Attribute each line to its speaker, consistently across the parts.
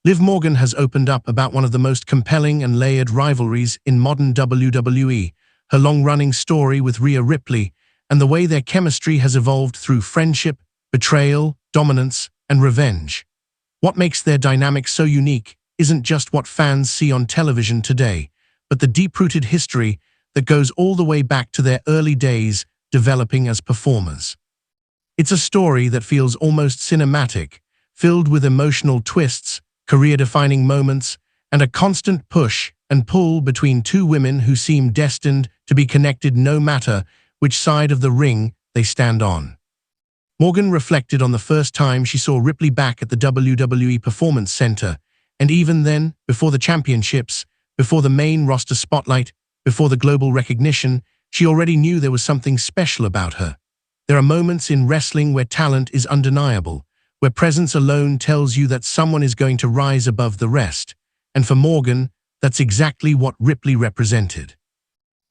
Speaker 1: Liv Morgan has opened up about one of the most compelling and layered rivalries in modern WWE, her long-running story with Rhea Ripley, and the way their chemistry has evolved through friendship, betrayal, dominance, and revenge. What makes their dynamic so unique isn't just what fans see on television today, but the deep-rooted history that goes all the way back to their early days developing as performers. It's a story that feels almost cinematic, filled with emotional twists, career-defining moments, and a constant push and pull between two women who seem destined to be connected no matter which side of the ring they stand on. Morgan reflected on the first time she saw Ripley back at the WWE Performance Center, and even then, before the championships, before the main roster spotlight, before the global recognition, she already knew there was something special about her. There are moments in wrestling where talent is undeniable, where presence alone tells you that someone is going to rise above the rest, and for Morgan, that's exactly what Ripley represented.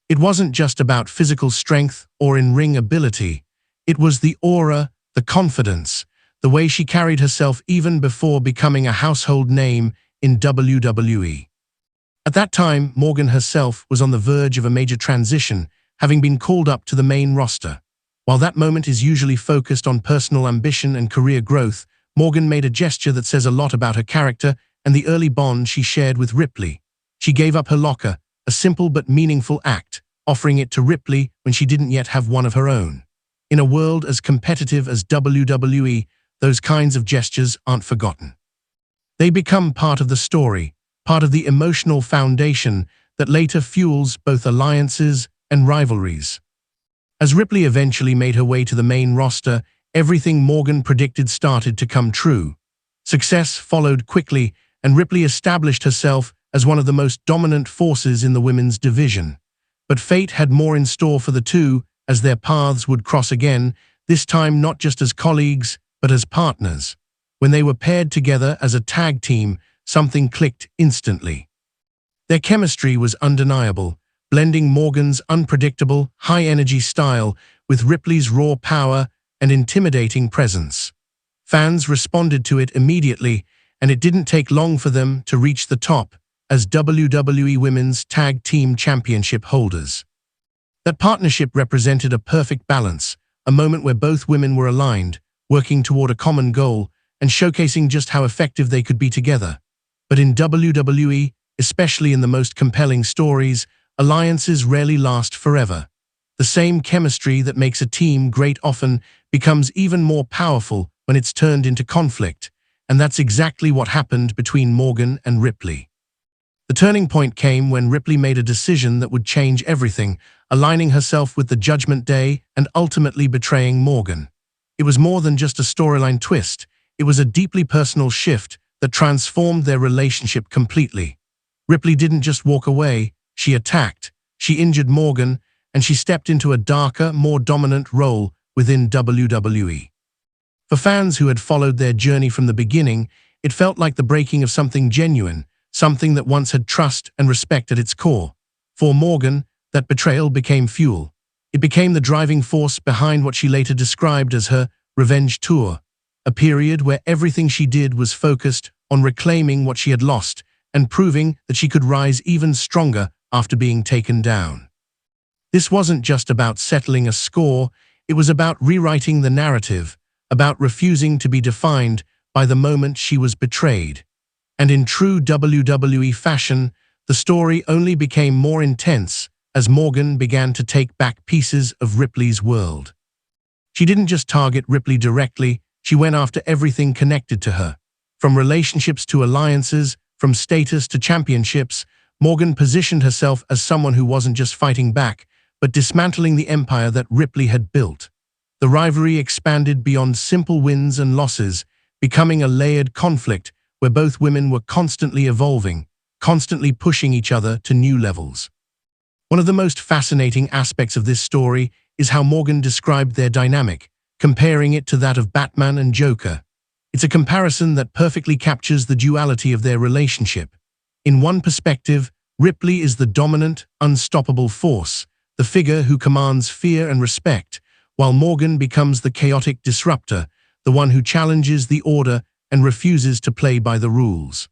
Speaker 1: It wasn't just about physical strength or in-ring ability, it was the aura, the confidence, the way she carried herself even before becoming a household name in WWE. At that time, Morgan herself was on the verge of a major transition, having been called up to the main roster. While that moment is usually focused on personal ambition and career growth, Morgan made a gesture that says a lot about her character and the early bond she shared with Ripley. She gave up her locker, a simple but meaningful act, offering it to Ripley when she didn't yet have one of her own. In a world as competitive as WWE, those kinds of gestures aren't forgotten. They become part of the story, part of the emotional foundation that later fuels both alliances and rivalries. As Ripley eventually made her way to the main roster, everything Morgan predicted started to come true. Success followed quickly, and Ripley established herself as one of the most dominant forces in the women's division. But fate had more in store for the two, as their paths would cross again, this time not just as colleagues, but as partners. When they were paired together as a tag team, something clicked instantly. Their chemistry was undeniable, blending Morgan's unpredictable, high-energy style with Ripley's raw power and intimidating presence. Fans responded to it immediately, and it didn't take long for them to reach the top as WWE Women's Tag Team Championship holders. That partnership represented a perfect balance, a moment where both women were aligned, working toward a common goal, and showcasing just how effective they could be together. But in WWE, especially in the most compelling stories, alliances rarely last forever. The same chemistry that makes a team great often becomes even more powerful when it's turned into conflict, and that's exactly what happened between Morgan and Ripley. The turning point came when Ripley made a decision that would change everything, aligning herself with the Judgment Day and ultimately betraying Morgan. It was more than just a storyline twist, it was a deeply personal shift that transformed their relationship completely. Ripley didn't just walk away, she attacked, she injured Morgan, and she stepped into a darker, more dominant role within WWE. For fans who had followed their journey from the beginning, it felt like the breaking of something genuine, something that once had trust and respect at its core. For Morgan, that betrayal became fuel. It became the driving force behind what she later described as her revenge tour, a period where everything she did was focused on reclaiming what she had lost and proving that she could rise even stronger after being taken down. This wasn't just about settling a score, it was about rewriting the narrative, about refusing to be defined by the moment she was betrayed. And in true WWE fashion, the story only became more intense as Morgan began to take back pieces of Ripley's world. She didn't just target Ripley directly, she went after everything connected to her. From relationships to alliances, from status to championships, Morgan positioned herself as someone who wasn't just fighting back, but dismantling the empire that Ripley had built. The rivalry expanded beyond simple wins and losses, becoming a layered conflict where both women were constantly evolving, constantly pushing each other to new levels. One of the most fascinating aspects of this story is how Morgan described their dynamic, comparing it to that of Batman and Joker. It's a comparison that perfectly captures the duality of their relationship. In one perspective, Ripley is the dominant, unstoppable force, the figure who commands fear and respect, while Morgan becomes the chaotic disruptor, the one who challenges the order and refuses to play by the rules.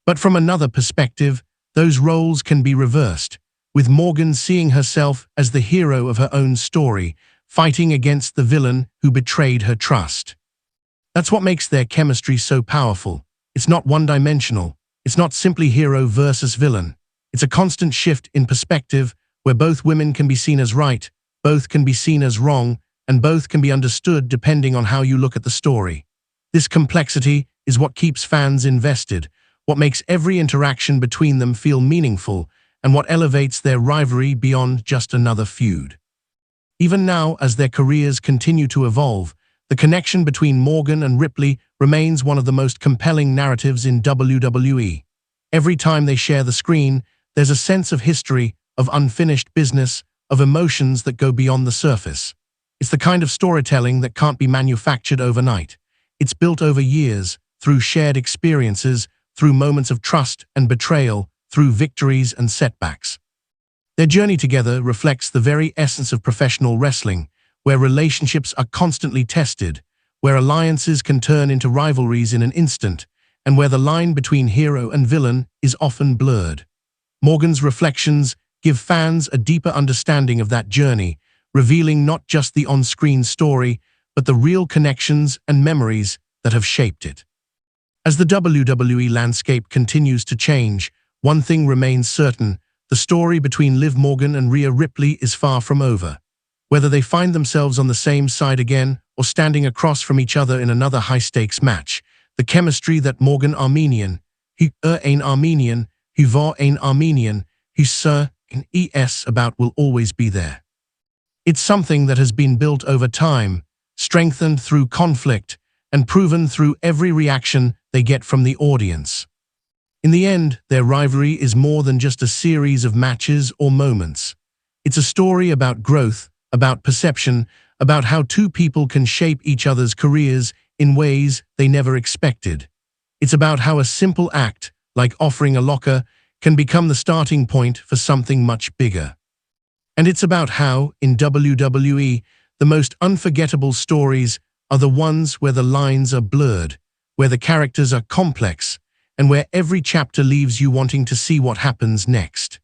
Speaker 1: But from another perspective, those roles can be reversed, with Morgan seeing herself as the hero of her own story, fighting against the villain who betrayed her trust. That's what makes their chemistry so powerful. It's not one-dimensional. It's not simply hero versus villain. It's a constant shift in perspective where both women can be seen as right, both can be seen as wrong, and both can be understood depending on how you look at the story. This complexity is what keeps fans invested, what makes every interaction between them feel meaningful, and what elevates their rivalry beyond just another feud. Even now, as their careers continue to evolve, the connection between Morgan and Ripley remains one of the most compelling narratives in WWE. Every time they share the screen, there's a sense of history, of unfinished business, of emotions that go beyond the surface. It's the kind of storytelling that can't be manufactured overnight. It's built over years, through shared experiences, through moments of trust and betrayal, through victories and setbacks. Their journey together reflects the very essence of professional wrestling, where relationships are constantly tested, where alliances can turn into rivalries in an instant, and where the line between hero and villain is often blurred. Morgan's reflections give fans a deeper understanding of that journey, revealing not just the on-screen story, but the real connections and memories that have shaped it. As the WWE landscape continues to change, one thing remains certain: the story between Liv Morgan and Rhea Ripley is far from over. Whether they find themselves on the same side again or standing across from each other in another high-stakes match, the chemistry that Morgan Armenian, who ein Armenian, who var ein Armenian, who sir in es about will always be there. It's something that has been built over time, strengthened through conflict, and proven through every reaction they get from the audience. In the end, their rivalry is more than just a series of matches or moments. It's a story about growth, about perception, about how two people can shape each other's careers in ways they never expected. It's about how a simple act, like offering a locker, can become the starting point for something much bigger. And it's about how, in WWE, the most unforgettable stories are the ones where the lines are blurred, where the characters are complex, and where every chapter leaves you wanting to see what happens next.